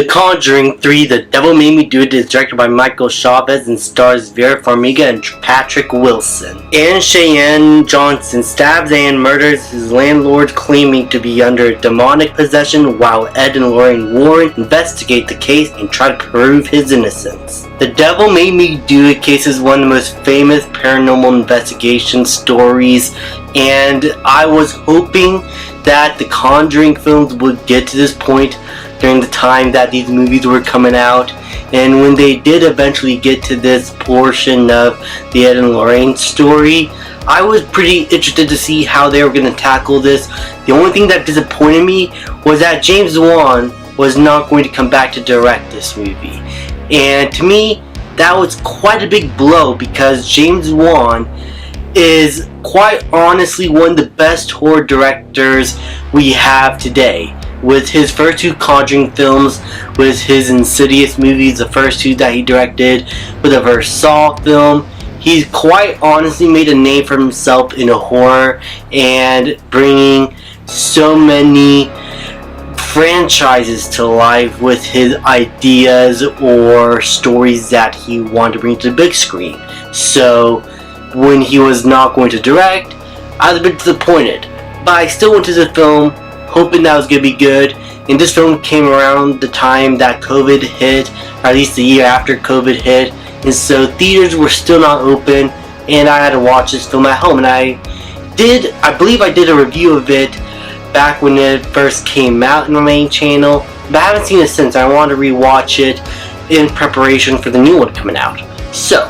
The Conjuring 3, The Devil Made Me Do It is directed by Michael Chavez and stars Vera Farmiga and Patrick Wilson. Anne Cheyenne Johnson stabs and murders his landlord, claiming to be under demonic possession, while Ed and Lorraine Warren investigate the case and try to prove his innocence. The Devil Made Me Do It case is one of the most famous paranormal investigation stories, and I was hoping that the Conjuring films would get to this point during the time that these movies were coming out, and when they did eventually get to this portion of the Ed and Lorraine story, I was pretty interested to see how they were going to tackle this. The only thing that disappointed me was that James Wan was not going to come back to direct this movie, and to me that was quite a big blow, because James Wan is quite honestly one of the best horror directors we have today. With his first two Conjuring films, with his Insidious movies, the first two that he directed, with the first Saw film, he's quite honestly made a name for himself in horror and bringing so many franchises to life with his ideas or stories that he wanted to bring to the big screen. So when he was not going to direct, I was a bit disappointed, but I still went to the film hoping that was going to be good. And this film came around the time that COVID hit, or at least the year after COVID hit, and so theaters were still not open, and I had to watch this film at home. And I believe I did a review of it back when it first came out in my main channel, but I haven't seen it since. I wanted to rewatch it in preparation for the new one coming out. So,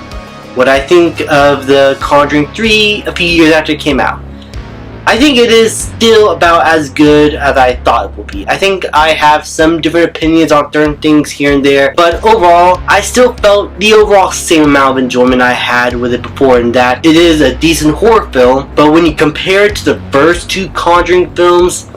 what I think of The Conjuring 3 a few years after it came out. I think it is still about as good as I thought it would be. I think I have some different opinions on certain things here and there, but overall, I still felt the overall same amount of enjoyment I had with it before, in that it is a decent horror film, but when you compare it to the first two Conjuring films,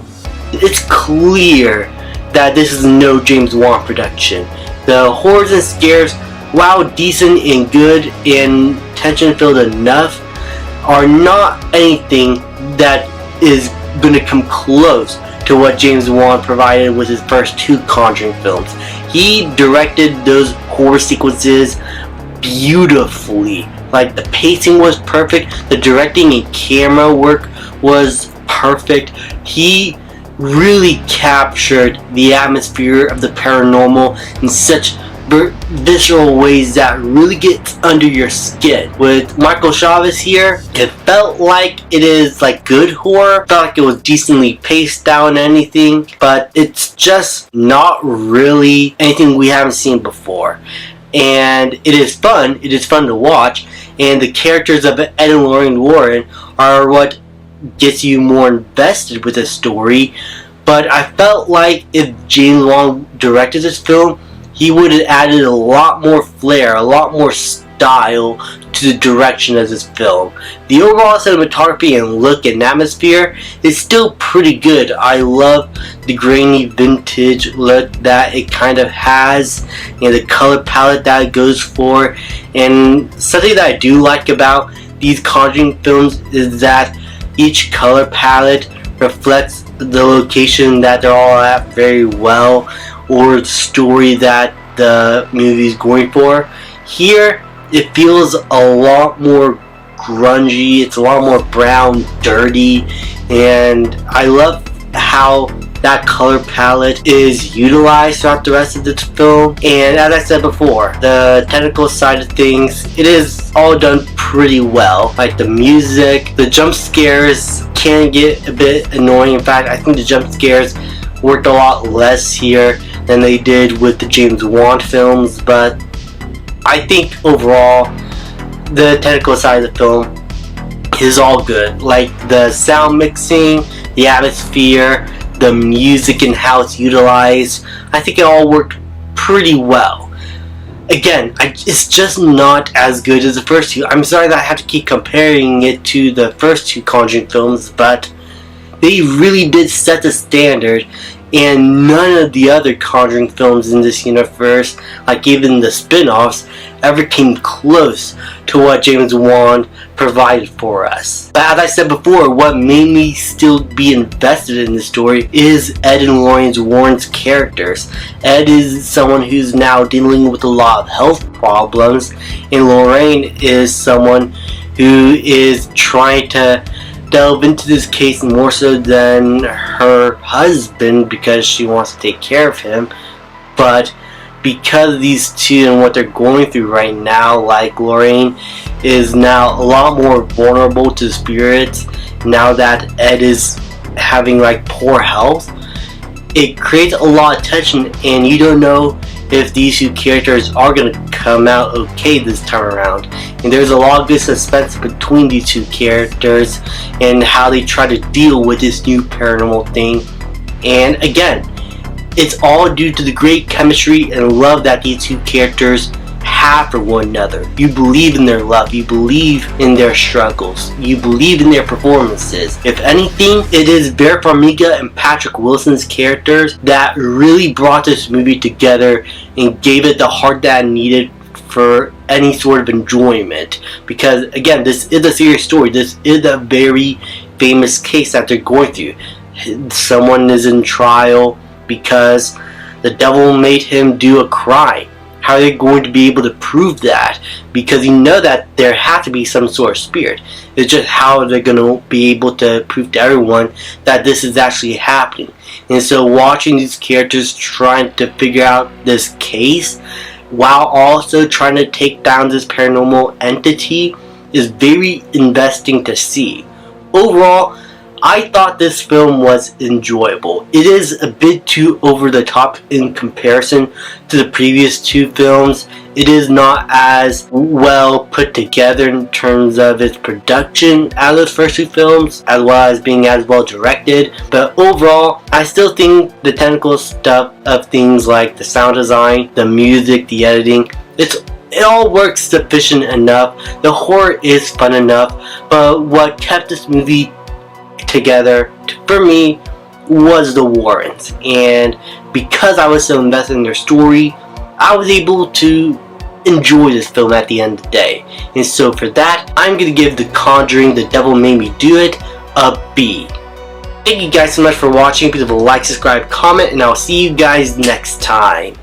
it's clear that this is no James Wan production. The horrors and scares, while decent and good and tension-filled enough, are not anything that is going to come close to what James Wan provided with his first two Conjuring films. He directed those horror sequences beautifully. Like, the pacing was perfect, the directing and camera work was perfect. He really captured the atmosphere of the paranormal in such visceral ways that really gets under your skin. With Michael Chavez here, it felt like it is like good horror. It felt like it was decently paced out and anything, but it's just not really anything we haven't seen before. And it is fun to watch, and the characters of Ed and Lorraine Warren are what gets you more invested with the story. But I felt like if James Wan directed this film, he would have added a lot more flair, a lot more style to the direction of this film. The overall cinematography and look and atmosphere is still pretty good. I love the grainy vintage look that it kind of has, and the color palette that it goes for. And something that I do like about these Conjuring films is that each color palette reflects the location that they're all at very well, or the story that the movie is going for. Here, it feels a lot more grungy, it's a lot more brown, dirty, and I love how that color palette is utilized throughout the rest of this film. And as I said before, the technical side of things, it is all done pretty well. Like the music, the jump scares can get a bit annoying. In fact, I think the jump scares worked a lot less here than they did with the James Wan films, but I think overall the technical side of the film is all good. Like the sound mixing, the atmosphere, the music and how it's utilized, I think it all worked pretty well. Again, it's just not as good as the first two. I'm sorry that I have to keep comparing it to the first two Conjuring films, but they really did set the standard, And none of the other Conjuring films in this universe, like even the spin-offs, ever came close to what James Wan provided for us. But as I said before, what made me still be invested in the story is Ed and Lorraine Warren's characters. Ed is someone who's now dealing with a lot of health problems, and Lorraine is someone who is trying to delve into this case more so than her husband because she wants to take care of him. But because of these two and what they're going through right now, like Lorraine is now a lot more vulnerable to spirits now that Ed is having like poor health, it creates a lot of tension, and you don't know if these two characters are going to come out okay this time around. And there's a lot of good suspense between these two characters and how they try to deal with this new paranormal thing. And again, it's all due to the great chemistry and love that these two characters have for one another. You believe in their love, you believe in their struggles, you believe in their performances. If anything, it is Vera Farmiga and Patrick Wilson's characters that really brought this movie together and gave it the heart that it needed for any sort of enjoyment. Because again, this is a serious story. This is a very famous case that they're going through. Someone is in trial because the devil made him do a crime. How are they going to be able to prove that? Because you know that there has to be some sort of spirit. It's just how they're going to be able to prove to everyone that this is actually happening. And so watching these characters trying to figure out this case while also trying to take down this paranormal entity is very investing to see. Overall, I thought this film was enjoyable. It is a bit too over the top in comparison to the previous two films. It is not as well put together in terms of its production as those first two films, as well as being as well directed. But overall, I still think the technical stuff of things like the sound design, the music, the editing, it all works sufficient enough. The horror is fun enough, but what kept this movie together for me was the Warrens, and because I was so invested in their story, I was able to enjoy this film at the end of the day. And so for that, I'm gonna give The Conjuring, The Devil Made Me Do It a B. Thank you guys so much for watching. Please like, subscribe, comment, and I'll see you guys next time.